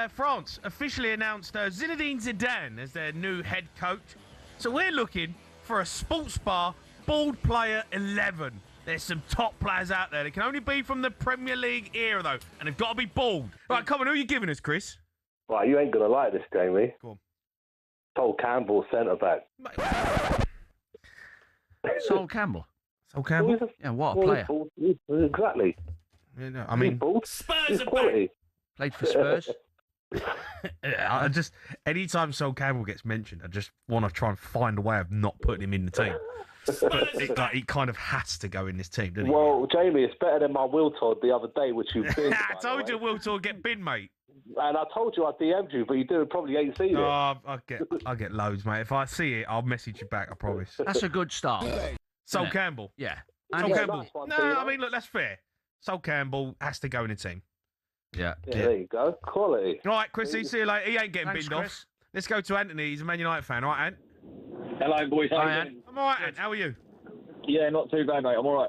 France officially announced Zinedine Zidane as their new head coach. So we're looking for a sports bar bald player 11. There's some top players out there. They can only be from the Premier League era, though, and they've got to be bald. Right, come on, who are you giving us, Chris? Right, you ain't going to like this, Jamie. Go on. Sol Campbell, centre-back. Sol Campbell? Sol Campbell? Yeah, what a player. Exactly. Yeah, no, I mean, Spurs are quality. Played for Spurs. I just, anytime Sol Campbell gets mentioned, I just want to try and find a way of not putting him in the team. But he kind of has to go in this team, doesn't he? Well, Jamie, it's better than my Will Todd the other day, which you binned. I told you Will Todd get bin, mate. And I told you I DM'd you, but you probably ain't seen it. Oh, I get loads, mate. If I see it, I'll message you back, I promise. That's a good start. Sol Campbell. Yeah. Sol Campbell. Nice one, No, Peter. I mean, look, that's fair. Sol Campbell has to go in the team. Yeah. There you go. Quality. All right, Chrissy, see you later. He ain't getting Thanks, binned Chris. off. Let's go to Anthony. He's a Man United fan. All right, Ant? Hello, boys. How Hi, you Ant. doing? I'm all right, Ant. How are you? Yeah, not too bad, mate. I'm all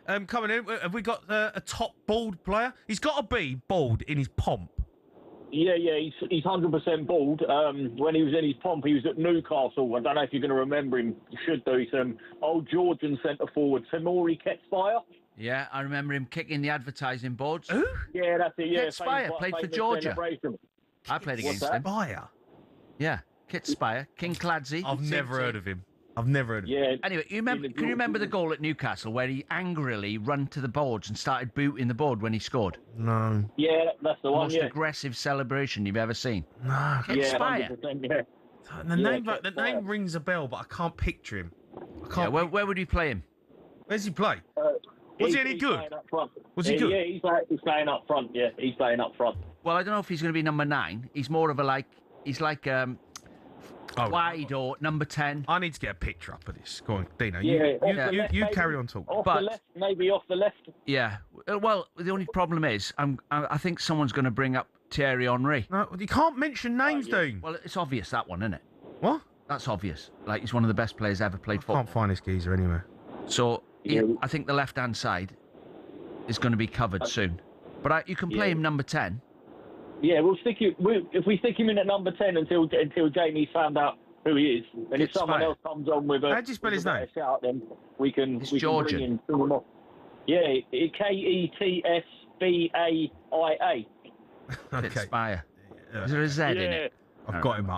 right. Coming in, have we got a top bald player? He's got to be bald in his pomp. Yeah, he's 100% bald. When he was in his pomp, he was at Newcastle. I don't know if you're going to remember him. You should do. He's old Georgian centre forward, Tamori Ketspire. Yeah, I remember him kicking the advertising boards. Who? Yeah, that's it. Yeah, Kit Spire played for Georgia. Celebration. I played against that? him. Spire. Yeah, Kit Spire, King Cladsey. I've never heard of him. I've never heard of him. Yeah. Anyway, can you remember the goal at Newcastle where he angrily ran to the boards and started booting the board when he scored? No. Yeah, that's the one. Most Yeah. aggressive celebration you've ever seen. No. Kit Yeah, Spire. 100%, yeah. The name rings a bell, but I can't picture him. I Yeah, can't. where would you play him? Where's he play? Was he any He's good? playing up front. Was he good? Yeah, he's playing up front. Yeah, he's playing up front. Well, I don't know if he's going to be number 9. He's more of a he's like wide or number 10. I need to get a picture up of this. Go on, Dino. Yeah, You carry on talking. Off But- the left, maybe off the left. Yeah. Well, the only problem is I think someone's going to bring up Thierry Henry. No, you can't mention names, Dean. Well, it's obvious that one, isn't it? What? That's obvious. Like he's one of the best players ever played football. Can't find this geezer anywhere. So Yeah. I think the left-hand side is going to be covered soon. But you can play him number 10. Yeah, we'll stick him. If we stick him in at number 10 until Jamie's found out who he is, and if Kit someone Spire. else comes on with a How'd you spell his better name? shout, then we can. It's we can Georgian. bring in someone else. Yeah, Ketsbaia. Kit Okay. Spire. Yeah. Is there a Z in Yeah. it? I've got him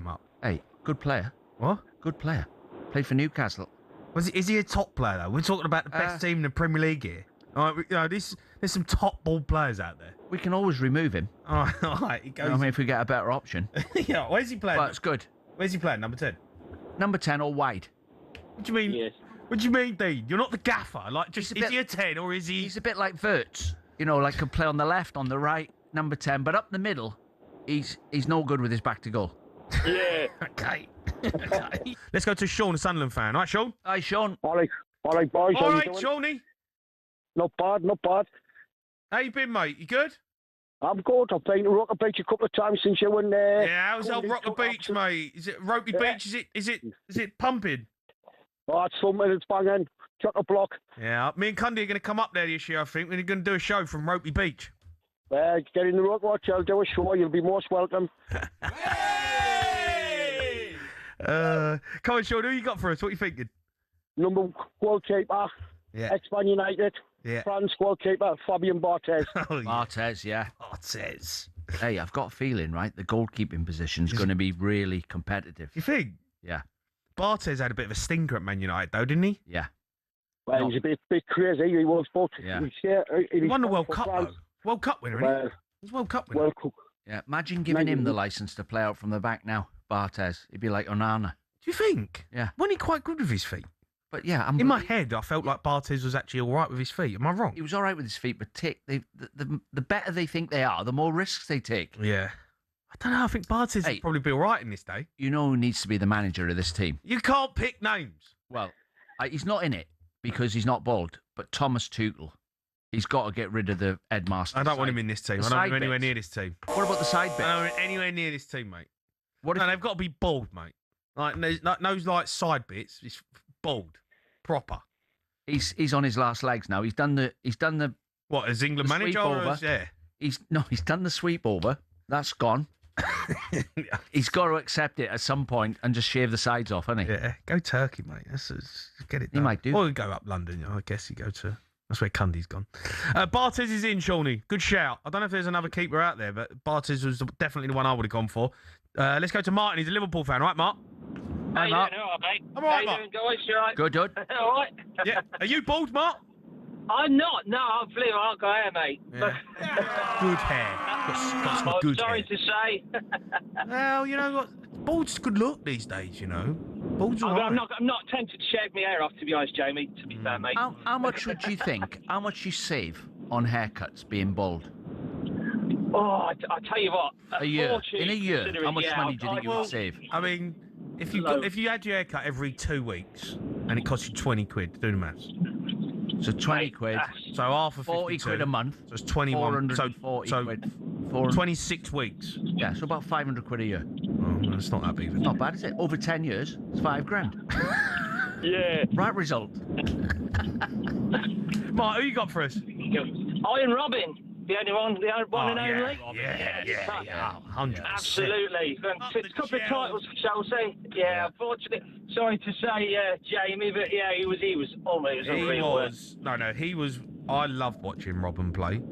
up. Hey, good player. What? Good player. Played for Newcastle. Is he a top player though? We're talking about the best team in the Premier League here. All right, there's some top ball players out there. We can always remove him. All right, he goes. I mean, if we get a better option. Yeah, where's he playing? But it's good. Where's he playing? Number 10. Number 10 or wide. What do you mean? Yes. What do you mean, Dean? You're not the gaffer. Like, just He's a is he a 10 or is he? He's a bit like Wirtz. You know, like could play on the left, on the right, number 10. But up the middle, he's no good with his back to goal. Yeah. Okay. Okay. Let's go to Sean, a Sunderland fan. All right, Sean. Hi, Sean. All right, boys. All how you right, doing? Shawnee. Not bad. How you been, mate? You good? I'm good. I've been to Rocker Beach a couple of times since you and Yeah. How's old Cooley Rocker took Beach, action. mate? Is it Ropey Yeah. Beach? Is it pumping? Oh, it's something. It's banging. Chuck a block. Yeah. Me and Cundy are going to come up there this year. I think we're going to do a show from Ropey Beach. Get in the road watch. I'll do a show. You'll be most welcome. Come on, Sean. Who you got for us? What are you thinking? Number goalkeeper, Yeah. ex-Man United, Yeah. France goalkeeper, Fabian Barthez. Oh, yeah. Barthez, yeah. Barthez. Hey, I've got a feeling, right? The goalkeeping position's going to be really competitive. You think? Yeah. Barthez had a bit of a stinker at Man United, though, didn't he? Yeah. Well, he's a bit crazy. He was, but Yeah. He won the World Cup, though. World Cup winner, isn't he? Well, He's World Cup winner. well, cook. Yeah. Imagine giving him the license to play out from the back now, Barthez. He'd be like Onana. Do you think? Yeah. Wasn't he quite good with his feet? But yeah, In my head, I felt like Barthez was actually all right with his feet. Am I wrong? he was all right with his feet, but the better they think they are, the more risks they take. Yeah. I don't know. I think Barthez Hey. would probably be all right in this day. You know who needs to be the manager of this team? You can't pick names. Well, he's not in it because he's not bald, but Thomas Tuchel. He's got to get rid of the headmaster. I don't want him in this team. the I don't want him side anywhere bits. near this team. What about the side I bit? don't want him anywhere near this team, mate. What if No, they've got to be bald, mate. Like, those like side bits, it's bald, proper. he's on his last legs now? He's done the What, as England The manager? sweep Or over. as, yeah. he's done the sweep over. That's gone. He's got to accept it at some point and just shave the sides off, hasn't he? Yeah, go Turkey, mate. Get it done. He might do. Or go up London. I guess you go to... That's where Cundy's gone. Barthez is in, Shawnee. Good shout. I don't know if there's another keeper out there, but Barthez was definitely the one I would have gone for. Let's go to Martin. He's a Liverpool fan. Right, Mark? Hi, Mark. All right, mate. I'm all right, How Mark. you doing, guys? You all right? Good. All right. Yeah. Are you bald, Mark? I'm not. No, I'm feeling I'll go hair, mate. Yeah. Good hair. Got some I'm good sorry hair. to say. Well, you know what? Bald's good look these days, you know. Bald's all right. I'm not tempted to shave my hair off, to be honest, Jamie. To be fair, mate. How much would you think? How much you save on haircuts being bald? Oh, I tell you what. A year. fortune, In a year, considering- how much yeah, money do you think you would save? I mean, if you had your haircut every 2 weeks and it cost you 20 quid, do the maths. So 20 quid. So half of 40 52, quid a month. So it's 21. 440 so quid. 400, 26 weeks. yeah, so about 500 quid a year. Oh, that's not that big of a Not bad, is it? Over 10 years, it's 5 grand. Yeah. Right result. Mark, who you got for us? Iron Robin. The only one and only. Yeah, 100%. Absolutely. Up the A couple of Chels. titles for Chelsea. Yeah, unfortunately. Sorry to say, Jamie, but yeah, he was unreal. He was. I loved watching Robin play.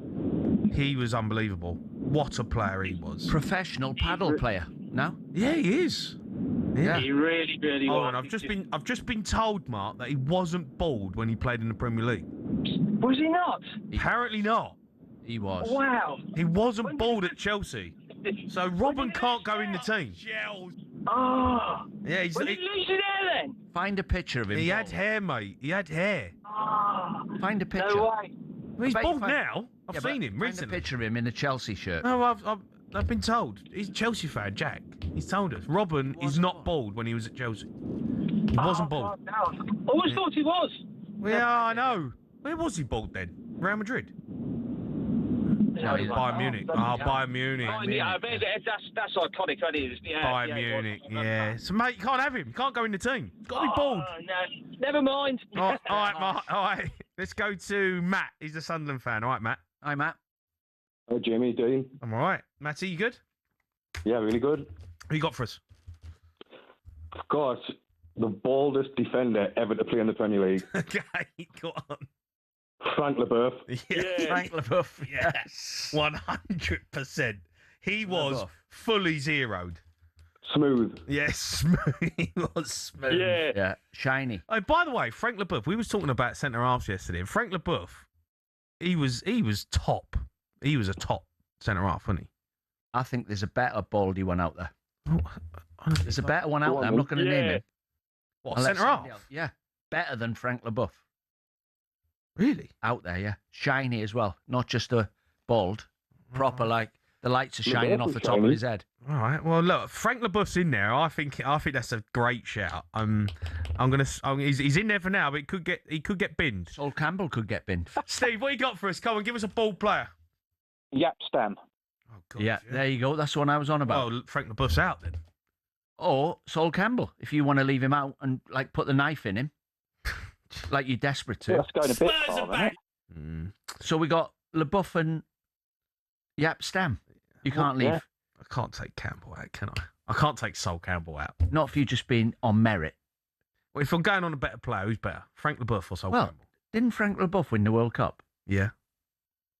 He was unbelievable. What a player he was. Professional paddle player. No? Yeah, he is. Yeah. He really, really Oh, was. and I've just been told, Mark, that he wasn't bald when he played in the Premier League. Was he not? Apparently not. He was. Wow. He wasn't bald at Chelsea. So Robin can't go in the team. Oh. Yeah, When did he lose his hair then? Find a picture of him. he had bald. hair, mate. He had hair. Oh. Find a picture. No way. Well, he's bet you bald find- now. I've Yeah, but seen him find recently. a picture of him in a Chelsea shirt. No, I've been told. He's a Chelsea fan, Jack. He's told us. Robin is not bald when he was at Chelsea. He wasn't bald. I always thought he was. Well, yeah, I know. Where was he bald then? Real Madrid? No, he's Bayern Munich. Oh, Bayern Munich. Oh, yeah, I mean, that's iconic. That is. Yeah, Bayern yeah, Munich, yeah. So, mate, you can't have him. You can't go in the team. He's got to be bald. Oh, no, never mind. All right, Mark. All right. Let's go to Matt. He's a Sunderland fan. All right, Matt. Hi, Matt. Oh, Jamie, how you doing? I'm all right. Matty, you good? Yeah, really good. Who you got for us? Of course, the baldest defender ever to play in the Premier League, Okay, go on. Frank Leboeuf. Yeah. Frank Leboeuf. Yes. 100%. He was Leboeuf. fully zeroed. Smooth. Yes, smooth. He was smooth. Yeah, shiny. Oh, by the way, Frank Leboeuf, we was talking about centre halves yesterday, and Frank Leboeuf, he was top. He was a top centre half, wasn't he? I think there's a better baldy one out there. There's a better one Go out on, there. I'm then. not going to name him. What, Unless centre half? somebody else- Yeah, better than Frank Leboeuf. Really? Out there, yeah. Shiny as well. Not just a bald. Proper, like, the lights are shining Leboeuf off is the top of shiny. his head. All right. Well, look, Frank Leboeuf's in there. I think that's a great shout. He's in there for now, but he could get binned. Sol Campbell could get binned. Steve, what you got for us? Come on, give us a ball player. Yap Stam. Oh God. Yeah, there you go. That's the one I was on about. Well, Frank Leboeuf's out then. Or Sol Campbell, if you want to leave him out and, like, put the knife in him. Like you're desperate to. That's going a bit far, isn't it? Mm. So we got LeBuff and Yap Stam. You can't leave. Yeah. I can't take Campbell out, can I? I can't take Sol Campbell out. Not if you've just been on merit. Well, if I'm going on a better player, who's better? Frank Leboeuf or Sol Well, Campbell? didn't Frank LeBuff win the World Cup? Yeah.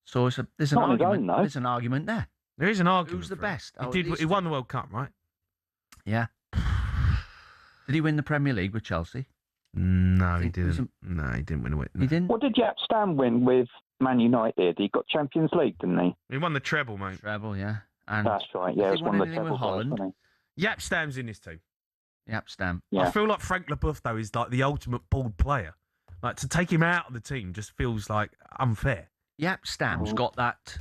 So there's an Not on his argument. own, though. There's an argument there. There is an argument. Who's the for it. best? He out of did. these He two? won the World Cup, right? Yeah. Did he win the Premier League with Chelsea? No, he think it was didn't. No, he didn't win it. He didn't. What did Yap Stam win with Man United? He got Champions League, didn't he? He won the treble, mate. Treble, yeah. And That's right. Yeah, Has it he was won one of the anything with treble guys, Holland? wasn't Yap Stam's in this team. Yap Stam. he? Yeah. I feel like Frank Leboeuf, though, is like the ultimate bald player. Like, to take him out of the team just feels like unfair. Yap Stam's Oh. got that.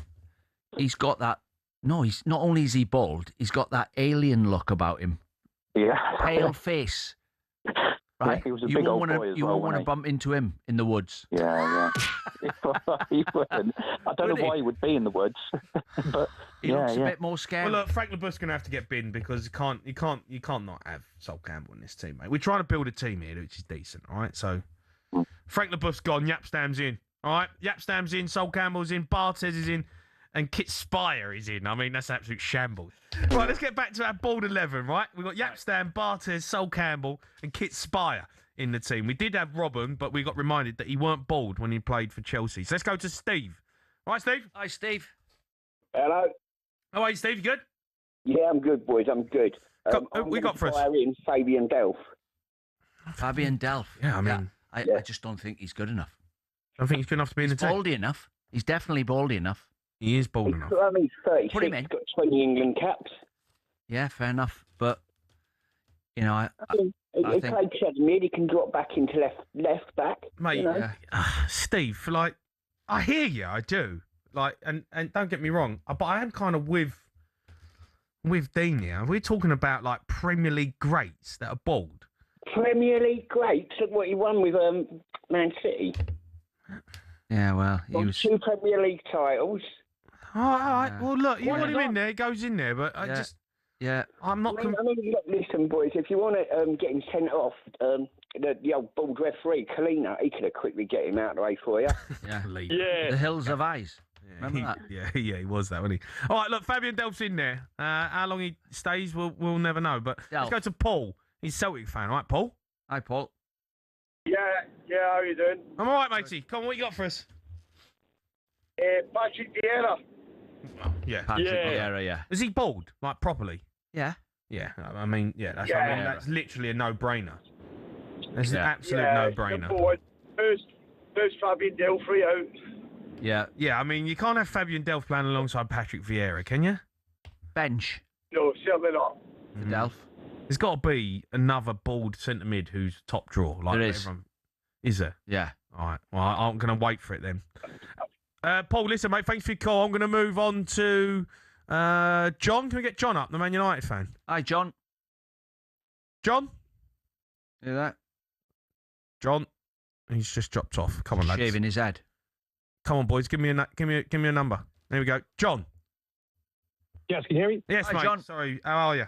He's got that. No, he's not only is he bald, he's got that alien look about him. Yeah. Pale face. Right? he was a you big won't old wanna, boy as You well, won't want to wasn't bump into him in the woods. Yeah, he wouldn't. I don't Would know he? why he would be in the woods, but He yeah, looks a yeah. bit more scary. Well, look, Frank Leboeuf's going to have to get binned because you can't not have Sol Campbell in this team, mate. We're trying to build a team here which is decent, all right? So, Frank Leboeuf's gone, Yap Stam's in, all right? Yap Stam's in, Sol Campbell's in, Barthez is in. and Kit Spire is in. I mean, that's an absolute shambles. Right, let's get back to our bald 11, right? We've got Yapstam, Barthez, Sol Campbell and Kit Spire in the team. We did have Robin, but we got reminded that he weren't bald when he played for Chelsea. So let's go to Steve. Right, Steve? Hi, Steve. Hello. How are you, Steve? You good? Yeah, I'm good, boys. I'm good. Who we got for us? Fire in Fabian Delph. Fabian Delph. Yeah, I mean... I just don't think he's good enough. I don't think he's good enough to be in the He's team. baldy enough. He's definitely baldy enough. He is bald enough. I mean, he's 36. Put him in. Got 20 England caps. Yeah, fair enough. But, you know, I He think... played centre mid. He can drop back into left back. Mate, you know? Steve, like, I hear you, I do. Like, and don't get me wrong, but I am kind of with Dean here. We're talking about, like, Premier League greats that are bald. Premier League greats. Look what he won with Man City. Yeah, well, he Won was... 2 Premier League titles. Oh, all right. Yeah. Well, look, you Why want him not? in there, he goes in there, but Yeah. I'm not... I mean, look, listen, boys, if you want to get him sent off, the old bald referee, Kalina, he could have quickly get him out of the way for you. Yeah. Yeah. The Hills of Eyes. Remember that? Yeah, he was that, wasn't he? All right, look, Fabian Delph's in there. How long he stays, we'll never know. But let's Delph. go to Paul. He's a Celtic fan, all right, Paul? Hi, Paul. Yeah, how are you doing? I'm all right, matey. Come on, what you got for us? Patrick Vieira. Yeah. Patrick Yeah. Vieira, yeah. Is he bald, like, properly? Yeah. Yeah, I mean, yeah, that's, Yeah. I mean, that's literally a no-brainer. That's an Yeah. absolute Number no-brainer. 1. First Fabian Delph out. Yeah. Yeah, I mean, you can't have Fabian Delph playing alongside Patrick Vieira, can you? Bench No, certainly not. for Delph. There's got to be another bald centre mid who's top draw. Like There is. everyone. Is there? Yeah. All right. Well, I'm going to wait for it then. Paul, listen, mate. Thanks for your call. I'm going to move on to John. Can we get John up, the Man United fan? Hi, John. John? Hear that? John? He's just dropped off. Come on, lads. Shaving his head. Come on, boys. Give me a number. There we go. John. Yes, can you hear me? Yes, Hi, mate. John. Sorry. How are you?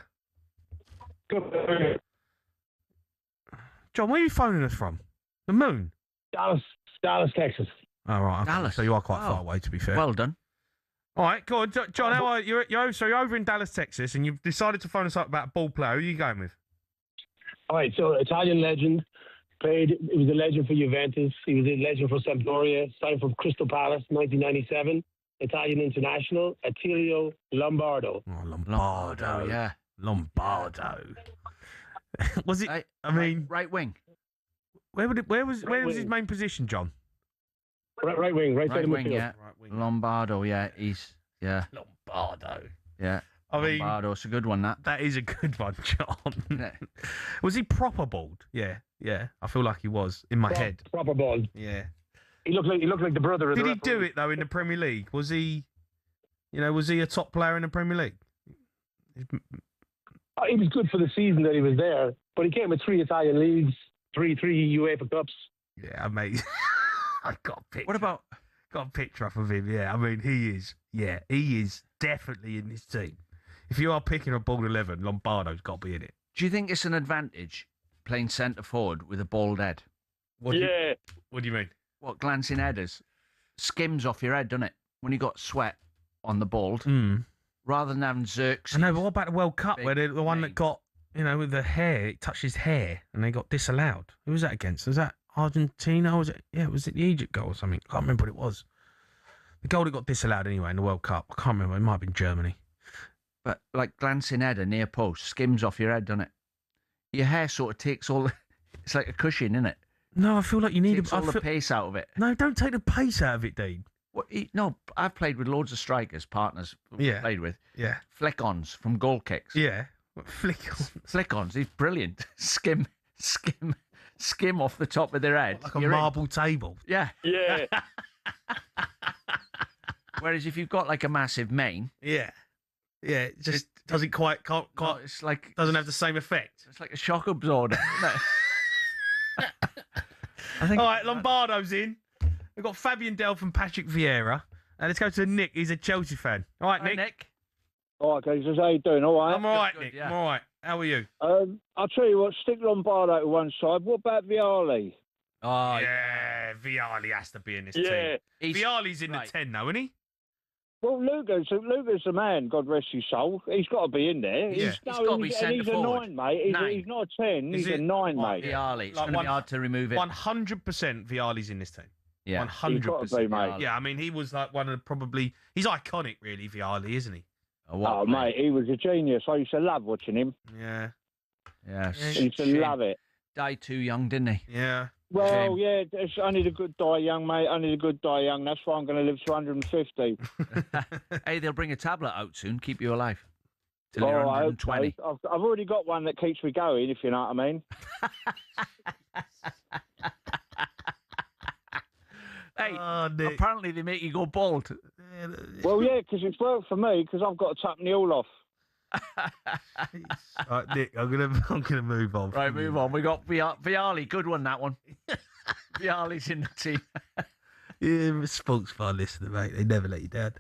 Good. John, where are you phoning us from? The moon? Dallas, Texas. Oh, right. Okay. Dallas. So you are quite Wow. far away, to be fair. Well done. All right, go on. John, how are you? You're over in Dallas, Texas, and you've decided to phone us up about a ball player. Who are you going with? All right, so Italian legend. He was a legend for Juventus. He was a legend for Sampdoria. Signed from Crystal Palace, 1997. Italian international, Attilio Lombardo. Oh, Lombardo. Yeah. Lombardo. Was it? Right, I mean, right wing. where was his wing. main position, John? Right wing, right side Right of wing, midfield. yeah. Lombardo, yeah. Yeah. Lombardo. Yeah. I mean, Lombardo, it's a good one, that. that is a good one, John. Yeah. Was he proper bald? Yeah. I feel like he was in my head. Proper ball. Yeah. He looked like the brother of Did the he do referee. it though in the Premier League? Was he a top player in the Premier League? He was good for the season that he was there, but he came with 3 Italian leagues, three UEFA Cups. Yeah, mate. I got a picture. What about... Got a picture up of him. Yeah, I mean, he is definitely in this team. If you are picking a bald 11, Lombardo's got to be in it. Do you think it's an advantage playing centre forward with a bald head? What do you mean? What, glancing headers? Skims off your head, doesn't it? When you got sweat on the bald, rather than having Xerxes. I know, but what about the World Cup Big where the one that name. got, with the hair, it touched his hair and they got disallowed? Who was that against? Was that Argentina? Was it the Egypt goal or something? I can't remember what it was. The goal that got disallowed anyway in the World Cup. I can't remember. It might have been Germany. But like glancing header near post, skims off your head, doesn't it? Your hair sort of takes all... It's like a cushion, isn't it? No, I feel like you need Takes all the pace out of it. No, don't take the pace out of it, Dean. No, I've played with loads of strikers, partners Yeah. played with. Yeah. Flick-ons from goal kicks. Yeah. Flick on. Flick-ons, he's brilliant. Skim off the top of their head. Like a You're in. marble table. Yeah. Yeah. Whereas if you've got like a massive mane, Yeah. Yeah, it just doesn't quite, can't, no, it's like doesn't have the same effect. it's like a shock absorber. Isn't it? I think. All right, Lombardo's in. We've got Fabian Delph and Patrick Vieira. Let's go to Nick. He's a Chelsea fan. All right, Hi, Nick. All right, guys, how you doing? All right. I'm all right, Good, Nick. yeah. I'm all right. How are you? I'll tell you what, stick Lombardo to one side. What about Vialli? Oh, Yeah, Vialli has to be in this Yeah. team. Vialli's in right. the 10 though, isn't he? Well, Luger's the man, God rest his soul. He's got to be in there. Yeah. He's got to be centre He's a forward. 9, mate. Nine. He's not a 10. Is He's a it? 9, Oh, mate. Vialli. It's Like going to be hard to remove it. 100% Vialli's in this team. Yeah. 100%. He's got to be, mate. Yeah, I mean, he was like one of he's iconic, really, Vialli, isn't he? Oh, mate, he was a genius. I used to love watching him. Yeah. Yes. I used to love it. Died too young, didn't he? Yeah. Well, yeah, it's only the good die young, mate. Only the good die young. That's why I'm going to live to 150. Hey, they'll bring a tablet out soon. Keep you alive. Till Oh, you're I hope so. 120. I've already got one that keeps me going, if you know what I mean. Hey, Oh, Nick. apparently they make you go bald. Well, yeah, because it's worked for me, because I've got to tuck me all off. Right, Nick, I'm gonna move on. Right, move on. We got Vialli. Good one, that one. Vialli's in the team. Yeah, sports bar listener, mate. They never let you down.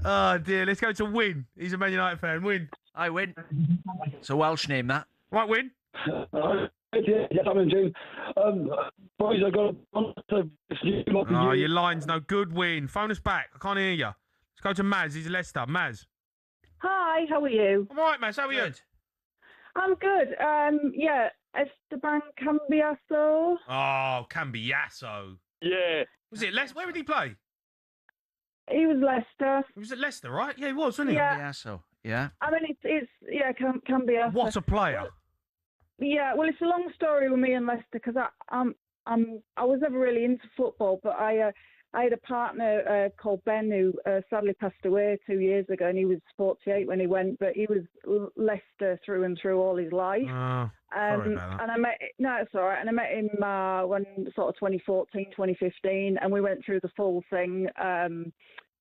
Oh dear. Let's go to Win. He's a Man United fan. Win. I win. It's a Welsh name, that. Right, Win. Yes, I'm in June. Boys, I got Oh, your line's no good. Win. Phone us back. I can't hear you. Let's go to Maz. He's Leicester. Maz. Hi, how are you? I'm all right, Maz. How are you? I'm good. Yeah, Esteban Cambiasso. Oh, Cambiasso. Yeah. Was it Leicester? Where did he play? He was Leicester. He was at Leicester, right? Yeah, he was, wasn't he? Yeah. Cambiasso. Yeah. I mean, it's Cambiasso. What a player. Yeah, well, it's a long story with me and Leicester because I was never really into football, but I had a partner called Ben who sadly passed away 2 years ago, and he was 48 when he went, but he was Leicester through and through all his life. Oh, sorry about that. And I met, no, it's all right. And I met him when sort of 2014, 2015, and we went through the full thing.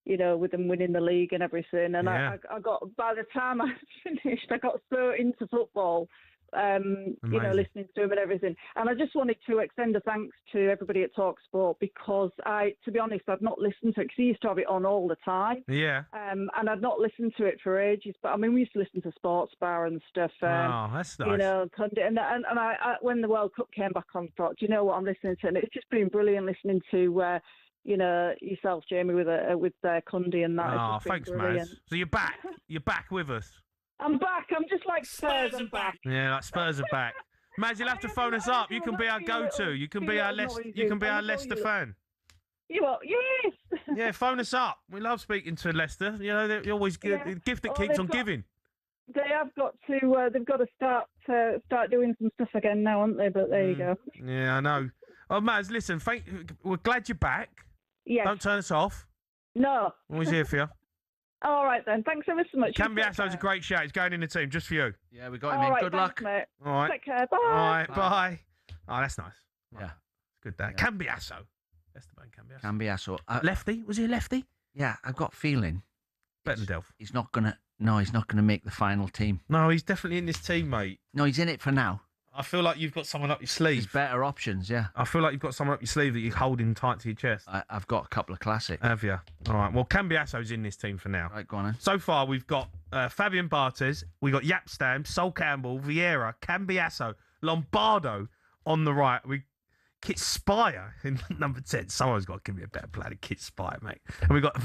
You know, with them winning the league and everything. And Yeah. I got, by the time I finished, I got so into football. You know, listening to him and everything. And I just wanted to extend a thanks to everybody at talkSPORT because to be honest, I'd not listened to it because he used to have it on all the time. Yeah. And I'd not listened to it for ages. But I mean, we used to listen to Sports Bar and stuff. Oh, that's nice. You know, and I when the World Cup came back on, I thought, do you know what I'm listening to? And it's just been brilliant listening to, you know, yourself, Jamie, with Cundy and that. Oh, It's just been thanks, brilliant. Maz. So you're back. You're back with us. I'm back. I'm just like Spurs. I'm back. Yeah, like Spurs are back. Maz, you'll have to phone us up. You can be our go-to. You can be our Leicester fan. You are, yes. Yeah, phone us up. We love speaking to Leicester. You know, they're always good. Yeah. Gift that Oh, keeps they've on got- giving. They have got to. They've got to start doing some stuff again now, aren't they? But there you go. Yeah, I know. Oh, Maz, listen. We're glad you're back. Yes. Don't turn us off. No. Always here for you. All right then. Thanks ever so much. Cambiasso's a great shout. He's going in the team just for you. Yeah, we got him All in. right, Good thanks, luck. mate. All right. Take care. Bye. All right. Bye. Oh, that's nice. Yeah. Good day. Cambiasso. Esteban Cambiasso. Cambiasso. Lefty? Was he a lefty? Yeah, I've got a feeling. Better than Delph. He's not gonna. No, he's not gonna make the final team. No, he's definitely in this team, mate. No, he's in it for now. I feel like you've got someone up your There's sleeve. better options. Yeah. I feel like you've got someone up your sleeve that you're holding tight to your chest. I've got a couple of classics. Have you? All right. Well, Cambiasso's in this team for now. Right, go on then. So far, we've got Fabian Barthez, we've got Yapstam, Sol Campbell, Vieira, Cambiasso, Lombardo on the right. Kit Spire in number 10. Someone's got to give me a better player than Kit Spire, mate. And we've got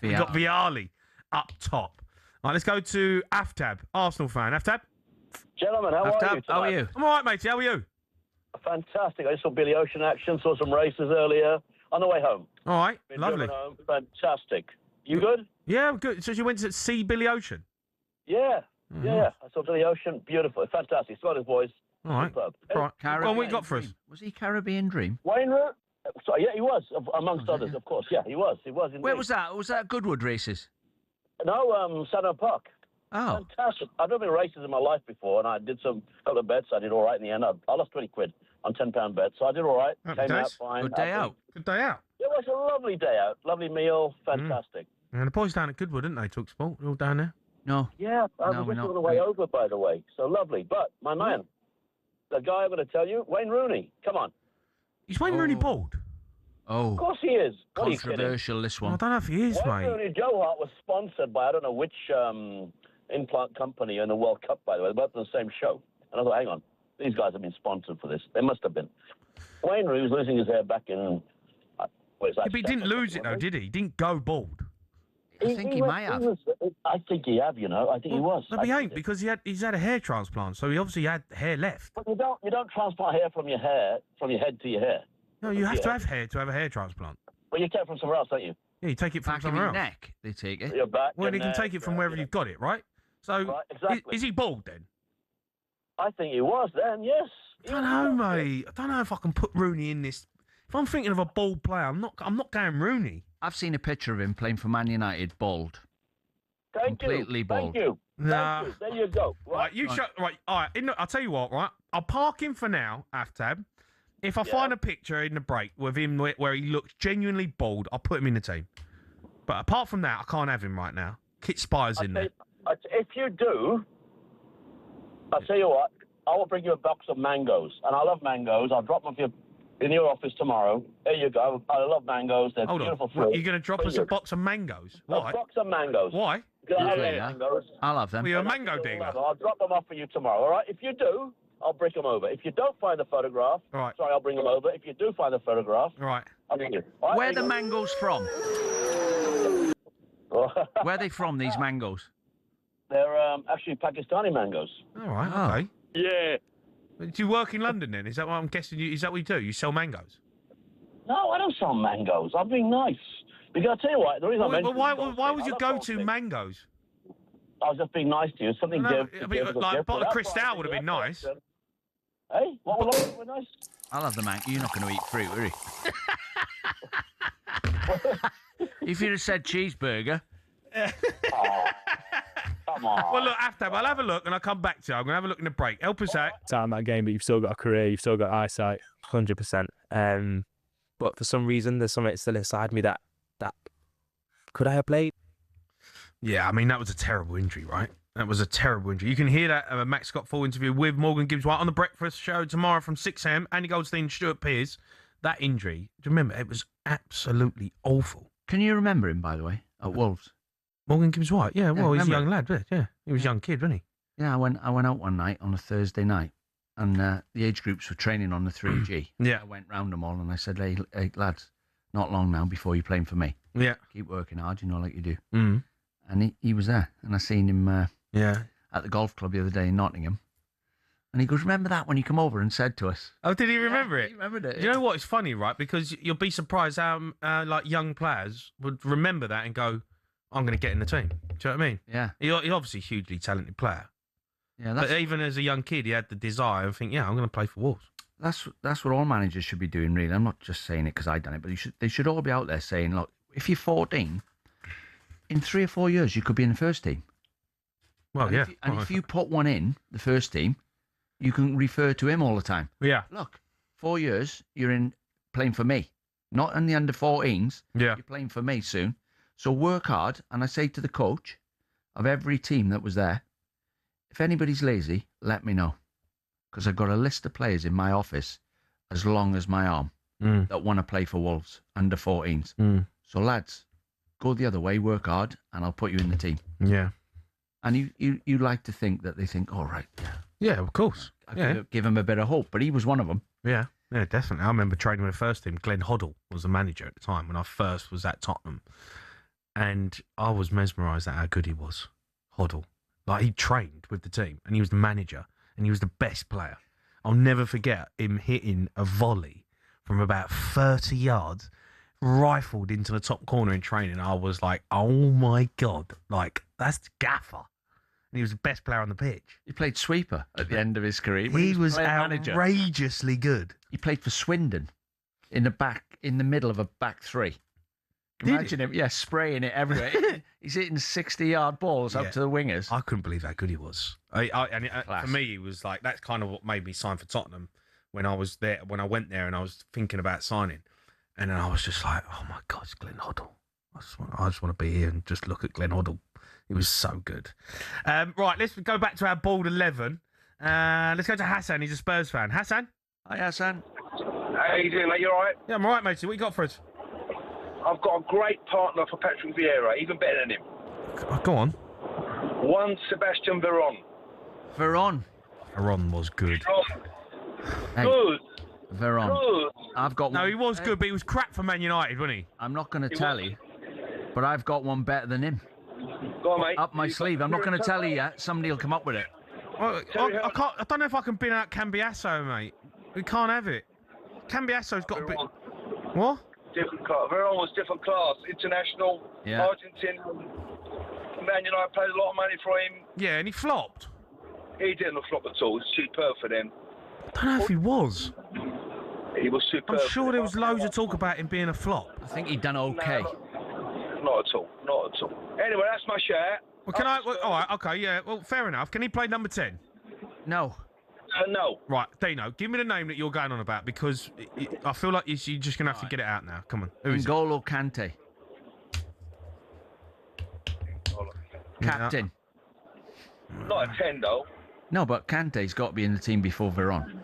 Vialli up top. All right, let's go to Aftab, Arsenal fan. Aftab? Gentlemen, how Aftab, are you? how are you? I'm all right, mate. How are you? Fantastic. I just saw Billy Ocean action, saw some races earlier on the way home. All right, Been lovely. driven home. Fantastic. You good? Yeah, I'm good. So you went to see Billy Ocean? Yeah. Yeah. I saw Billy Ocean. Beautiful. Fantastic. Scottish boys. All right. Superb. All right. Go on, what you got for us? Was he Caribbean Dream? Wayne Root? Sorry, yeah, he was, amongst others, of course. Yeah, he was. He was indeed. Where was that? Was that Goodwood races? No, Saddle Park. Oh. Fantastic. I've done races in my life before, and I did some couple of bets. I did all right in the end. I lost 20 quid on £10 bets, so I did all right. Happy Came out days. fine. Good day out. Good day out. It was a lovely day out. Lovely meal. Fantastic. And the boys down at Goodwood, didn't they? talkSPORT. They're all down there. No. Yeah, I No, was we're just not. on the way over, by the way. So lovely. But, my man, the guy I'm going to tell you, Wayne Rooney. Come on. Is Wayne Rooney bald? Oh. Of course he is. What are you kidding? Controversial, this I one. don't know if he is, Wayne mate. Rooney Joe Hart was sponsored by I don't know which implant company in the World Cup, by the way. They were both on the same show. And I thought, hang on, these guys have been sponsored for this. They must have been. Wayne Rooney was losing his hair back in... But he didn't lose it, though, did he? He didn't go bald. I think he might have. I think he have. You know, I think he was. No, but he ain't because he's had a hair transplant, so he obviously had hair left. But you don't transplant hair from your head to your hair. No, you have to have hair to have a hair transplant. Well, you take it from somewhere else, don't you? Yeah, you take it from Back of somewhere your else. neck, they take it. Your back. Well, your you can neck, take it from wherever you've got it, right? So, Right, exactly. is he bald then? I think he was then. Yes. I don't know, mate. I don't know if I can put Rooney in this. If I'm thinking of a bald player, I'm not going Rooney. I've seen a picture of him playing for Man United, bald. Completely bald. Thank you. Nah. Thank you. There you go. Right, you shut. Right, all right. I'll tell you what. Right, I'll park him for now. Aftab. If I find a picture in the break with him where he looks genuinely bald, I'll put him in the team. But apart from that, I can't have him right now. Kit Spire's in there. If you do, I'll tell you what. I will bring you a box of mangoes, and I love mangoes. I'll drop them in your office tomorrow. There you go. I love mangoes. They're beautiful fruit. You're going to drop us a box of mangoes? Why? A box of mangoes. Why? Mangoes. I'll have them. Well, you're a mango dealer. I'll drop them off for you tomorrow, all right? If you do, I'll bring them over. If you don't find the photograph, sorry, I'll bring them over. If you do find the photograph, I'll bring you. All right, Where are the mangoes from? Where are they from, these mangoes? They're actually Pakistani mangoes. All right, okay. Yeah. Do you work in London then? Is that what I'm guessing? Is that what you do? You sell mangoes? No, I don't sell mangoes. I'm being nice. Because I'll tell you what, the reason I mentioned... Why was your go-to mangoes? I was just being nice to you. Something No, give. I mean, like a bottle of Cristal would have been nice. Hey, what would nice? I'll have the mango. You're not going to eat fruit, are you? If you'd have said cheeseburger... Come on. Well, look, I'll have a look and I'll come back to you. I'm going to have a look in the break. Help us out. Time that game, but you've still got a career, you've still got eyesight, 100%. But for some reason, there's something still inside me that could I have played? Yeah, I mean, that was a terrible injury, right? That was a terrible injury. You can hear that Max Scott full interview with Morgan Gibbs-White on the Breakfast Show tomorrow from 6 a.m. Andy Goldstein, Stuart Pearce. That injury, do you remember? It was absolutely awful. Can you remember him, by the way, at Wolves? Morgan Gibbs-White? Yeah, well, he's a young remember lad, yeah. He was a young kid, wasn't he? Yeah, I went out one night on a Thursday night, and the age groups were training on the 3G. Yeah. I went round them all, and I said, hey, lads, not long now before you're playing for me. Yeah. Keep working hard, like you do. Mm. And he was there, and I seen him at the golf club the other day in Nottingham. And he goes, remember that when you come over and said to us? Oh, did he remember it? He remembered it. You know what? It's funny, right? Because you'll be surprised how like young players would remember that and go, I'm going to get in the team. Do you know what I mean? Yeah. He's obviously a hugely talented player. Yeah, but even as a young kid, he had the desire and think, yeah, I'm going to play for Wolves. That's what all managers should be doing, really. I'm not just saying it because I've done it, but they should all be out there saying, look, if you're 14, in 3 or 4 years, you could be in the first team. Well, and if you put one in the first team, you can refer to him all the time. Yeah. Look, 4 years, you're in playing for me. Not in the under-14s. Yeah. You're playing for me soon. So work hard. And I say to the coach of every team that was there, if anybody's lazy, let me know. Because I've got a list of players in my office as long as my arm that want to play for Wolves, under-14s. Mm. So lads, go the other way, work hard, and I'll put you in the team. Yeah. And you like to think that they think, all right, yeah. Yeah, of course. Give him a bit of hope, but he was one of them. Yeah, definitely. I remember training with the first team. Glenn Hoddle was the manager at the time when I first was at Tottenham. And I was mesmerised at how good he was, Hoddle. Like, he trained with the team, and he was the manager, and he was the best player. I'll never forget him hitting a volley from about 30 yards, rifled into the top corner in training. I was like, oh my God, like, that's the gaffer. And he was the best player on the pitch. He played sweeper at the end of his career. He was outrageously good. He played for Swindon in the middle of a back three. Imagine him, spraying it everywhere. He's hitting 60-yard balls up to the wingers. I couldn't believe how good he was. For me, he was like, that's kind of what made me sign for Tottenham when I was there. When I went there and I was thinking about signing, and then I was just like, oh my God, it's Glenn Hoddle. I just want to be here and just look at Glenn Hoddle. He was so good. Right, let's go back to our bald 11. Let's go to Hassan. He's a Spurs fan. Hassan? Hi, Hassan. How you doing, mate? You all right? Yeah, I'm all right, matey. What you got for us? I've got a great partner for Patrick Vieira, even better than him. Go on. One Sebastian Veron. Veron was good. Good. Veron. Good. I've got one. No, he was good, but he was crap for Man United, wasn't he? I'm not going to tell you. But I've got one better than him. Go on, mate. Up my sleeve. I'm not going to tell you yet. Somebody will come up with it. I don't know if I can bin out Cambiasso, mate. We can't have it. Cambiasso's got a bit... What? Different class. Veron was different class. International. Yeah. Argentine. Man United paid a lot of money for him. Yeah, and he flopped. He didn't flop at all. It was superb for them. I don't know if he was. He was superb. I'm sure there was loads of talk about him being a flop. I think he'd done okay. Not at all. Not at all. Anyway, that's my shout. Well, can I... Well, all right, okay, yeah. Well, fair enough. Can he play number 10? No. No. Right, Dino, give me the name that you're going on about, because I feel like you're just going to have to get it out now. Come on. Who is it? N'Golo Kante. Captain. Not a 10, though. No, but Kante's got to be in the team before Veron.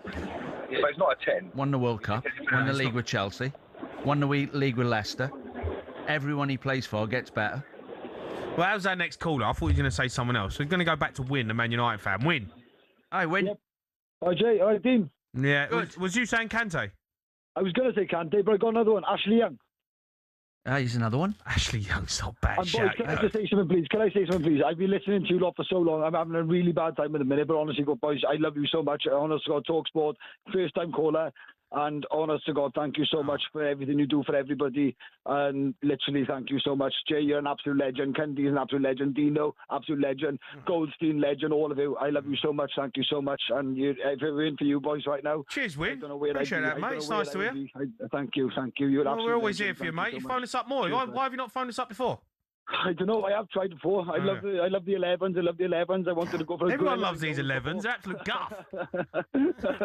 Yeah, but he's not a 10. Won the World Cup, won the league with Chelsea, won the league with Leicester. Everyone he plays for gets better. Well, how's our next caller? I thought you were going to say someone else. We're going to go back to Win, the Man United fan. Win. Hi, Win. Yep. Hi, Jay. Hi, Dean. Yeah. Was you saying Kante? I was going to say Kante, but I got another one. Ashley Young. Here's another one. Ashley Young's not bad. And boys, can I just say something, please? Can I say something, please? I've been listening to you lot for so long. I'm having a really bad time at the minute, but honestly, God, boys, I love you so much. Honest to God, talkSPORT, first-time caller. And honest to God, thank you so much for everything you do for everybody. And literally, thank you so much. Jay, you're an absolute legend. Kennedy's an absolute legend. Dino, absolute legend. Goldstein, legend. All of you. I love you so much. Thank you so much. And if we're in for you boys right now. Cheers, Win. Appreciate that, mate. It's nice to hear. Thank you. Thank you. You're we're always here for you, mate. You phone us up more. Cheers, why have you not phoned us up before? I don't know. I have tried before. I love the 11s. I love the 11s. I wanted to go for a Everyone loves these 11s. They're absolute guff.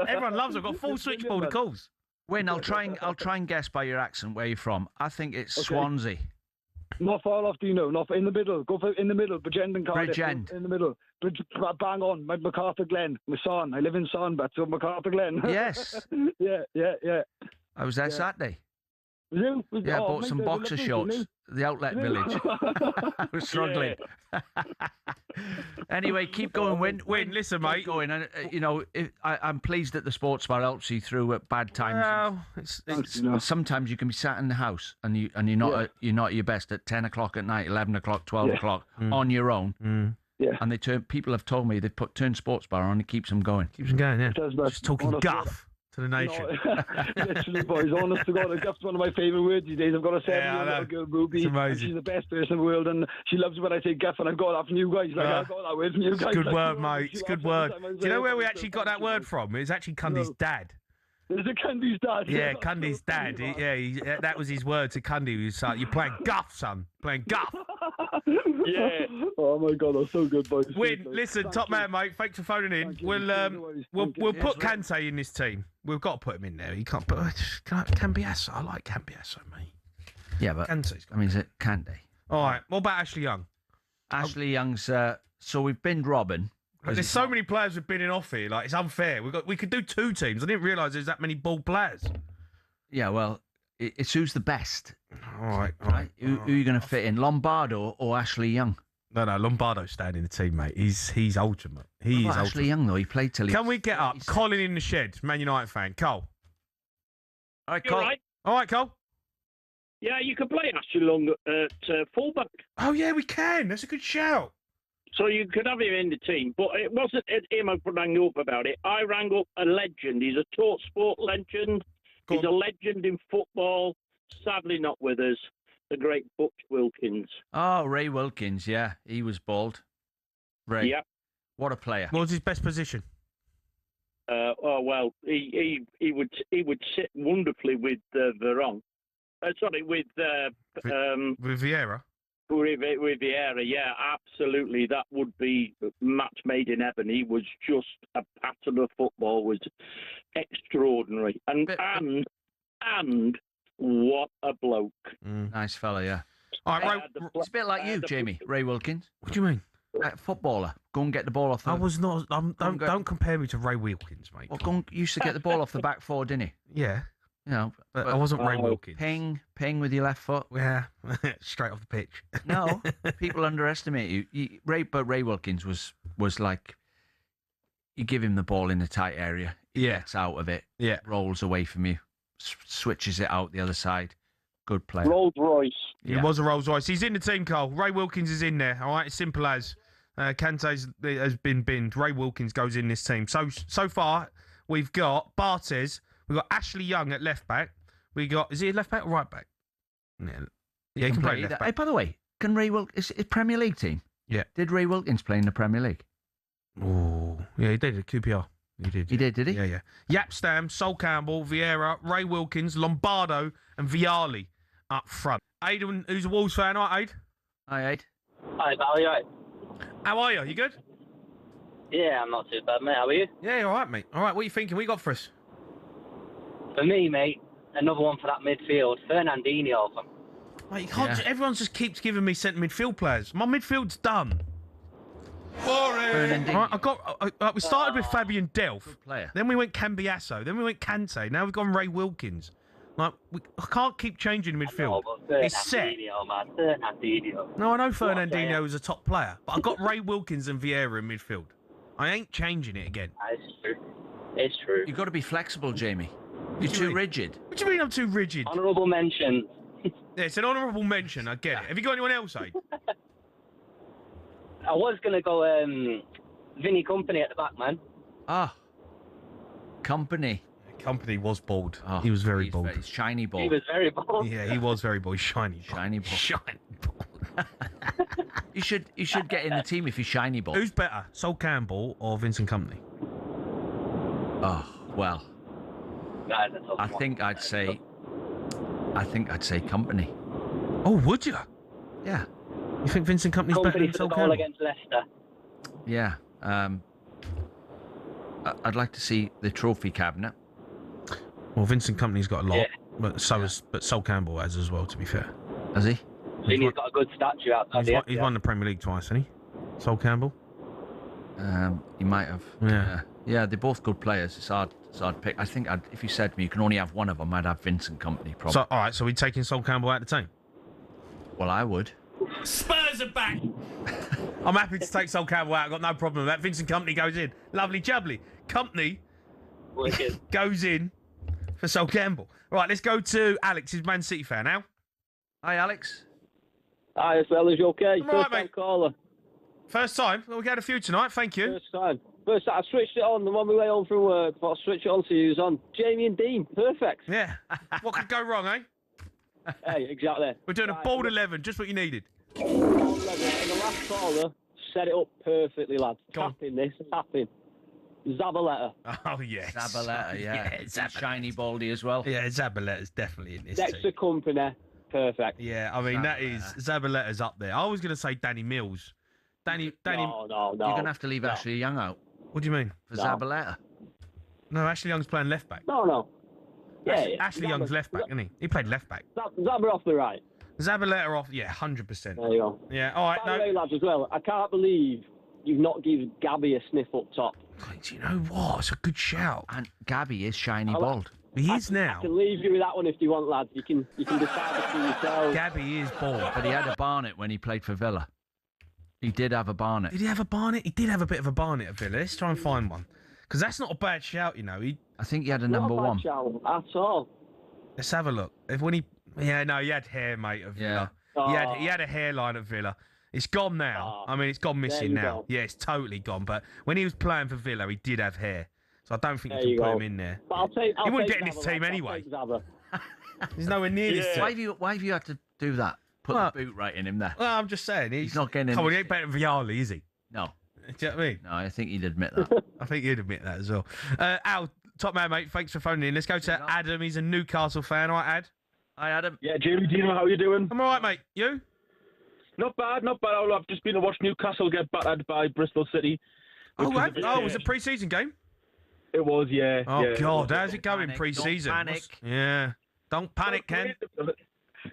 Everyone loves them. I've got full switchboard of calls. Win, I'll try and guess by your accent where you're from. I think it's Swansea. Not far off, do you know? Not in the middle. Go for in the middle. Bridgend and Cardiff. Bridgend. In the middle. Bang on. MacArthur Glen. My son. I live in Sonbat, so MacArthur Glen. Yes. Yeah. I was there Saturday. Was you? Yeah, I bought some boxer shorts. The outlet village. I was struggling. Anyway, keep going, Win. Listen, mate. Keep going. And, I'm pleased that the sports bar helps you through at bad times. Well, sometimes you can be sat in the house and you're not at your best at 10 o'clock at night, 11 o'clock, 12 o'clock on your own. Yeah. And people have told me they've turned sports bar on. It keeps them going. Keeps them going, yeah. It does, just talking guff to the nation. Literally, boys, honest to God, guff's one of my favourite words these days. I've got a 7-year-old little girl, Ruby, and she's the best person in the world, and she loves it when I say guff, and I've got that from you guys. I've got that word from you guys. It's a good word, mate. It's a good word. Do you know where we actually got that word from? It's actually Cundy's dad. Is it Cundy's dad? Yeah, Cundy's dad. That was his word to Cundy. He was like, "You're playing guff, son. Playing guff." Yeah. Oh my God, that's so good, boys. Win. Listen, top man, mate. Thanks for phoning in. We'll put Kante in this team. We've got to put him in there. You can't put Cambiasso. I like Cambiasso, mate. Yeah, but Kante's is it Kante? All right. What about Ashley Young? Ashley Young's. So we've binned Robin. There's so many players we've been in off here. Like, it's unfair. We could do 2 teams. I didn't realise there's that many ball players. Yeah, well, it's who's the best. All right. Who are you going to fit in, Lombardo or Ashley Young? No, Lombardo's staying in the team, mate. He's ultimate. He is Ashley ultimate. Young, though. He played till he... Can we get up? Colin in the shed, Man United fan. Cole. All right, Cole. All right, Cole. Yeah, you can play Ashley Young at fullback. Oh, yeah, we can. That's a good shout. So you could have him in the team, but it wasn't him I rang up about it. I rang up a legend. He's a talkSPORT legend. He's a legend in football. Sadly not with us. The great Butch Wilkins. Oh, Ray Wilkins, yeah. He was bald. Ray. Yeah. What a player. What was his best position? He would sit wonderfully with Veron. With Vieira. With Vieira, yeah, absolutely. That would be match made in heaven. He was just a pattern of football, was extraordinary. And what a bloke. Nice fella, yeah. All right, it's a bit like you, Jamie, Ray Wilkins. What do you mean? Footballer. Go and get the ball off the... I was not... Don't compare me to Ray Wilkins, mate. Well, used to get the ball off the back four, didn't he? Yeah. You know, but I wasn't Ray Wilkins. Ping with your left foot. Yeah, straight off the pitch. No, people underestimate you. Ray Wilkins was like, you give him the ball in a tight area, he gets out of it, rolls away from you, switches it out the other side, Good player. Rolls Royce. He was a Rolls Royce. He's in the team, Cole. Ray Wilkins is in there. All right, simple as. Kante has been binned. Ray Wilkins goes in this team. So far, we've got Bartes. We've got Ashley Young at left back. Is he a left back or right back? Yeah, he can play left back. Hey, by the way, can Ray Wilkins, is it Premier League team? Yeah. Did Ray Wilkins play in the Premier League? Oh, yeah, he did at QPR. He did, did he? Yeah. Yapstam, Sol Campbell, Vieira, Ray Wilkins, Lombardo, and Vialli up front. Aidan, who's a Wolves fan, right, Aid? Hi, Aid. Hi, Val, you right? How are you? You good? Yeah, I'm not too bad, mate. How are you? Yeah, all right, mate. All right, what are you thinking? What you got for us? For me, mate, another one for that midfield. Fernandinho. Mate, you can't. Everyone just keeps giving me centre midfield players. My midfield's done. Boring. Right, we started with Fabian Delph. Player. Then we went Cambiasso. Then we went Kante. Now we've gone Ray Wilkins. Like, I can't keep changing midfield. It's set. Man. Fernandinho. No, I know Fernandinho is a top player, but I've got Ray Wilkins and Vieira in midfield. I ain't changing it again. It's true. It's true. You've got to be flexible, Jamie. You're too rigid. What do you mean I'm too rigid? Honourable mention. Yeah, it's an honourable mention. I get it. Have you got anyone else, Aid? I was going to go Vinny Company at the back, man. Company. Company was bald. Oh, he was very bald. Shiny bald. He was very bald. Yeah, he was very bald. Shiny bald. Shiny bald. You should get in the team if you're shiny bald. Who's better, Sol Campbell or Vincent Company? Oh, well. I think I'd say Company. Oh, would you? Yeah. You think Vincent Company's better than Sol Campbell? Against Leicester. Yeah. I'd like to see the trophy cabinet. Well, Vincent Company's got a lot, Yeah. but Sol Campbell has as well. To be fair, has he? Vinny's got a good statue outside. He's won the Premier League twice, hasn't he? Sol Campbell. He might have. Yeah. Yeah, they're both good players. It's hard to pick. I think if you said to me you can only have one of them, I'd have Vincent Company. Probably. So, all right. So we're taking Sol Campbell out of the team. Well, I would. Spurs are back. I'm happy to take Sol Campbell out. I've got no problem with that. Vincent Company goes in. Lovely jubbly. Company goes in for Sol Campbell. Right, let's go to Alex, who's Man City fan now. Hi, Alex. Hi, fellas. You okay? I'm all right, mate. Caller. First time. Well, we had a few tonight. Thank you. First time. I switched it on on my way home from work. I switched it on to you. It was on Jamie and Dean. Perfect. Yeah. What could go wrong, eh? Hey, exactly. We're doing a bald 11, just what you needed. And the last caller set it up perfectly, lads. Tapping this, tapping. Zabaleta. Oh, yes. Zabaleta, yeah. Zabaleta. Shiny baldy as well. Yeah, Zabaleta's definitely in this Dexter team. Company. Perfect. Yeah, I mean, that is... Zabaleta's up there. I was going to say Danny Mills. Danny. No. You're going to have to leave Ashley Young out. What do you mean? For Zabaleta. No, Ashley Young's playing left back. No. Yeah, Ashley Young's left back, isn't he? He played left back. Zabba off the right. Zabaleta off, yeah, 100%. There you go. Yeah, all right. By the way, lads, as well, I can't believe you've not given Gabby a sniff up top. Do you know what? It's a good shout. And Gabby is shiny bald. He is now. I can leave you with that one if you want, lads. You can decide between yourselves. Gabby is bald. But he had a Barnet when he played for Villa. He did have a Barnet. Did he have a Barnet? He did have a bit of a Barnet at Villa. Let's try and find one. Because that's not a bad shout, you know. I think he had a number one. Shout at all. Let's have a look. He had hair, mate, at Villa. Yeah. He had a hairline at Villa. It's gone now. I mean, it's gone missing now. Go. Yeah, it's totally gone. But when he was playing for Villa, he did have hair. So I don't think you can put him in there. But he wouldn't get in this team anyway. He's nowhere near this team. Why have you had to do that? Put the boot right in him there. Well, I'm just saying. He's not getting in. Come on, he ain't better than Vialli, is he? No. Do you know what I mean? No, I think he'd admit that. I think he'd admit that as well. Al, top man, mate, thanks for phoning in. Let's go to Adam. He's a Newcastle fan. All right, Ad? Hi, Adam. Yeah, Jamie, Dino, how are you doing? I'm all right, mate. You? Not bad. I've just been to watch Newcastle get battered by Bristol City. Oh, was it a pre-season game? It was, yeah. Oh, yeah. God, how's it going pre-season? Don't panic. Yeah. Don't panic, Ken.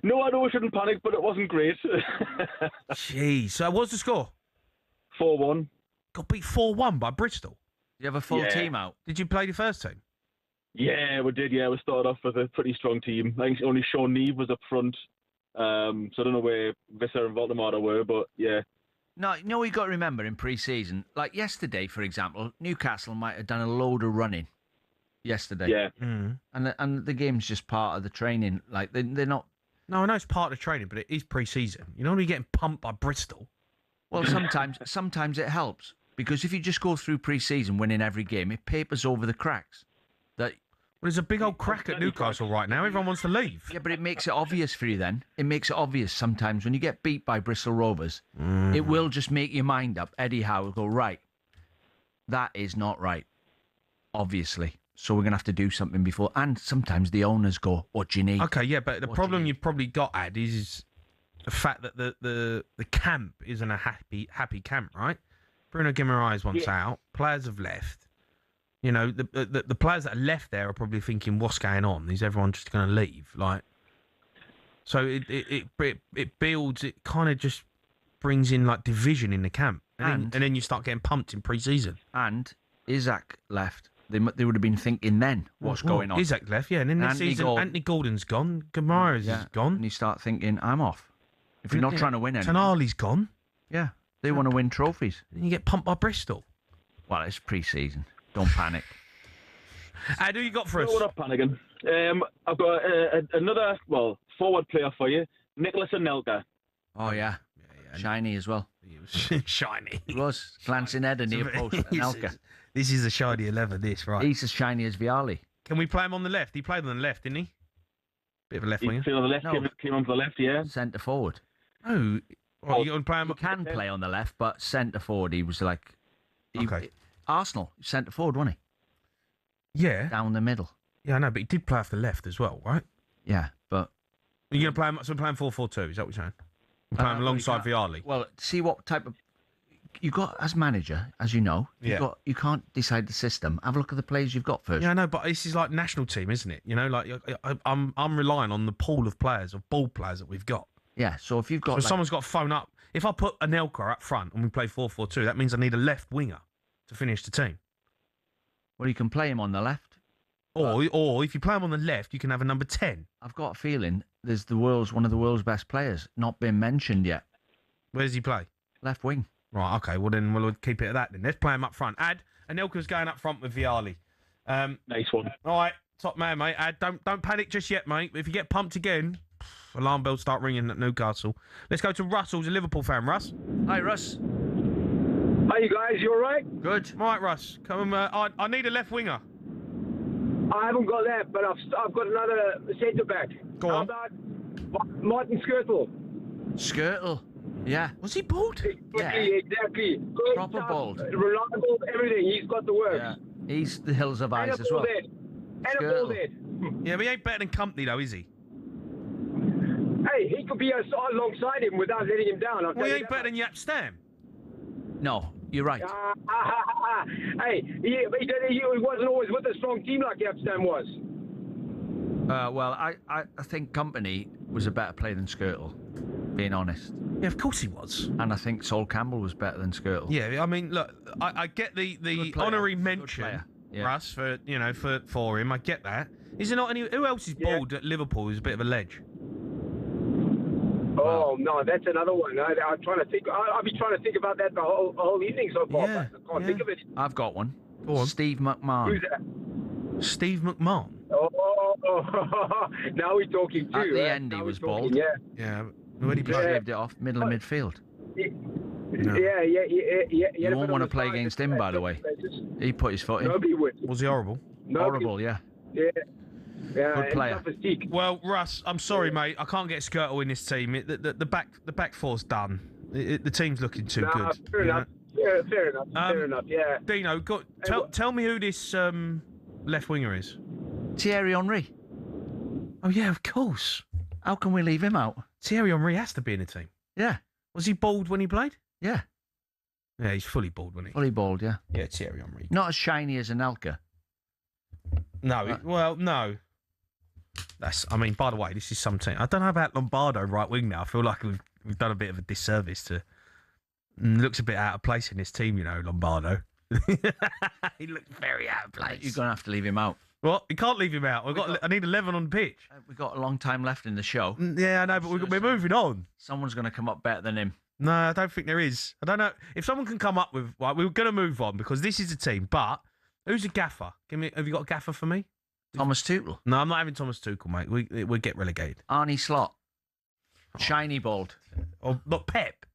No, I know I shouldn't panic, but it wasn't great. Jeez. So what's the score? 4-1. Got beat 4-1 by Bristol. You have a full team out. Did you play the first team? Yeah, we did. Yeah, we started off with a pretty strong team. I think only Sean Neve was up front. So I don't know where Visser and Voldemort were, but yeah. No, you know what you got to remember in pre-season? Like yesterday, for example, Newcastle might have done a load of running yesterday. Yeah. Mm. And the game's just part of the training. Like they're not. No, I know it's part of training, but it is pre-season. You know when you're getting pumped by Bristol? Well, sometimes it helps because if you just go through pre-season winning every game, it papers over the cracks. Well, there's a big old crack at Newcastle right now. Everyone wants to leave. Yeah, but it makes it obvious for you then. It makes it obvious sometimes when you get beat by Bristol Rovers. It will just make your mind up. Eddie Howe will go, right, that is not right, obviously. So we're going to have to do something before. And sometimes the owners go, what do you need? Okay, yeah, but the problem you've probably got, Ad, is the fact that the camp isn't a happy camp, right? Bruno Guimaraes wants out. Players have left. You know, the players that are left there are probably thinking, what's going on? Is everyone just going to leave? Like, so it builds, it kind of just brings in like division in the camp. And then you start getting pumped in pre-season. And Isaac left. They would have been thinking then, what's going on? Isaac left, yeah. And then this season, Anthony Gordon's gone. Guimaraes is gone. And you start thinking, I'm off. If you're not trying to win anything. Tonali's gone. Yeah, they want to win trophies. And you get pumped by Bristol. Well, it's pre-season. Don't panic. How do you got for us? No, we're not panicking. I've got another, forward player for you, Nicholas Anelka. Oh, yeah. Shiny as well. He was shiny. He was. Glancing header near post. Anelka. This is a shiny 11, this, right? He's as shiny as Vialli. Can we play him on the left? He played on the left, didn't he? Bit of a left winger. He played on the left, came onto the left, yeah. Centre forward. No. Well, you play him. He can play on the left, but centre forward, he was like... Okay. Arsenal, centre forward, wasn't he? Yeah. Down the middle. Yeah, I know, but he did play off the left as well, right? Yeah, but... Are you going to play him, so we're playing 4-4-2, is that what you're saying? We're playing him alongside Vialli? Well, see what type of... You got, as manager, as you know, you can't decide the system. Have a look at the players you've got first. Yeah, I know, but this is like national team, isn't it? You know, like I'm relying on the pool of players, of ball players that we've got. Yeah, so if you've got... So someone's got to phone up. If I put Anelka up front and we play 4-4-2, that means I need a left winger to finish the team. Well, you can play him on the left. Or if you play him on the left, you can have a number 10. I've got a feeling there's one of the world's best players not been mentioned yet. Where does he play? Left wing. Right, okay, well then we'll keep it at that then. Let's play him up front. Anelka's going up front with Vialli. Nice one. All right, top man, mate. Don't panic just yet, mate. If you get pumped again, alarm bells start ringing at Newcastle. Let's go to Russell, who's a Liverpool fan. Russ? Hi, Russ. Hi, you guys. You all right? Good. All right, Russ. Come on, I need a left winger. I haven't got that, but I've got another centre back. Go on. How about Martin Skirtle? Skirtle. Yeah. Was he bald? Exactly. Good, Proper tough, bald. Reliable, everything. He's got the works. Yeah. He's the Hills of Eyes as well. And a bald head. Yeah, but he ain't better than Company, though, is he? Hey, he could be alongside him without letting him down. Well, he ain't better than Yap Stam. No, you're right. Hey, he wasn't always with a strong team like Yap Stam was. Well, I think Company was a better player than Skirtle, being honest. Yeah, of course he was. And I think Sol Campbell was better than Skirtle. Yeah, I mean, look, I get the honorary mention, Russ, for for him. I get that. Is there not any? Who else is bald at Liverpool who's a bit of a ledge? Oh no, that's another one. I'm trying to think. I've been trying to think about that the whole evening so far. Yeah, but I can't think of it. I've got one. Go on. Steve McMahon. Who's that? Steve McMahon. Oh, now we're talking too. At the right? end, he now was talking, bald. Yeah. Where did he play? Shaved it off, middle of midfield. No. Yeah. You won't want to play against him, by the way. He put his foot in. Nobody would. Was he horrible? Horrible, yeah. Yeah. Good player. Well, Russ, I'm sorry, mate. I can't get Skirtle in this team. The back four's done. The team's looking too good. Fair enough. Yeah, fair enough. Fair enough. Yeah. Dino, tell me who this left winger is. Thierry Henry. Oh yeah, of course. How can we leave him out? Thierry Henry has to be in the team. Yeah. Was he bald when he played? Yeah. Yeah, he's fully bald, wasn't he? Fully bald, yeah. Yeah, Thierry Henry. Not as shiny as Anelka. No, no. I mean, by the way, this is some team. I don't know about Lombardo right wing now. I feel like we've done a bit of a disservice to. Looks a bit out of place in this team, Lombardo. He looks very out of place. You're going to have to leave him out. Well, you can't leave him out. I need 11 on the pitch. We've got a long time left in the show. Yeah, I know, but we're moving on. Someone's going to come up better than him. No, I don't think there is. I don't know. If someone can come up with... Right, we're going to move on because this is a team, but who's a gaffer? Have you got a gaffer for me? Thomas Tuchel. No, I'm not having Thomas Tuchel, mate. We get relegated. Arnie Slot. Shiny bald. Or not Pep.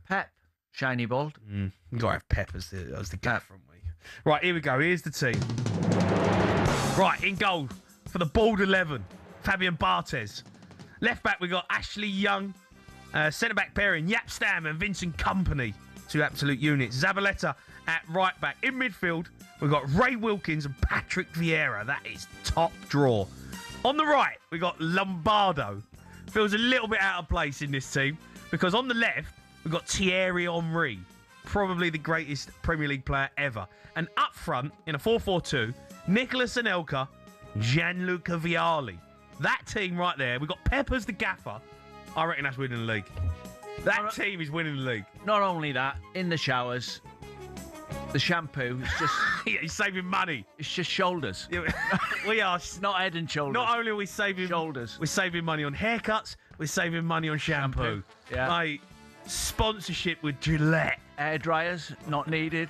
Pep. Shiny bald. You gotta have Pep as the gaffer, haven't we? Right, here we go. Here's the team. Right, in goal for the bald 11, Fabian Barthez. Left back, we got Ashley Young. Centre back pairing, Yap Stam and Vincent Kompany. Two absolute units. Zabaleta at right back. In midfield, we've got Ray Wilkins and Patrick Vieira. That is top draw. On the right, we got Lombardo. Feels a little bit out of place in this team because on the left, we've got Thierry Henry. Probably the greatest Premier League player ever. And up front, in a 4-4-2, Nicolas Anelka, Gianluca Vialli. That team right there, we've got Pep as the gaffer. I reckon that's winning the league. That team is winning the league. Not only that, in the showers, the shampoo is just... He's saving money. It's just shoulders. We are. Not head and shoulders. Not only are we saving... Shoulders. We're saving money on haircuts, we're saving money on shampoo. Yeah. Mate, sponsorship with Gillette. Hair dryers, not needed.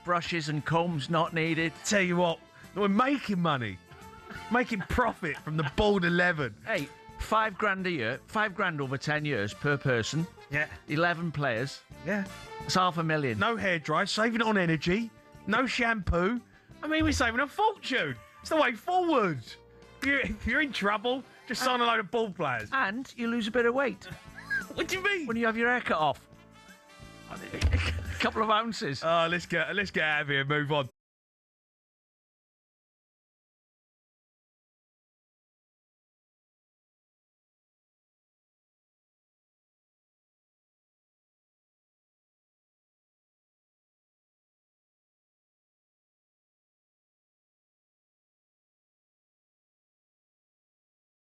Brushes and combs, not needed. Tell you what, we're making money. Making profit from the bald 11. Hey, $5,000 a year, $5,000 over 10 years per person. Yeah. 11 players. Yeah. It's $500,000. No hairdryer, saving it on energy. No shampoo. I mean, we're saving a fortune. It's the way forward. If you're in trouble, just sign a load of ball players. And you lose a bit of weight. What do you mean? When you have your hair cut off. A couple of ounces. Let's get out of here and move on.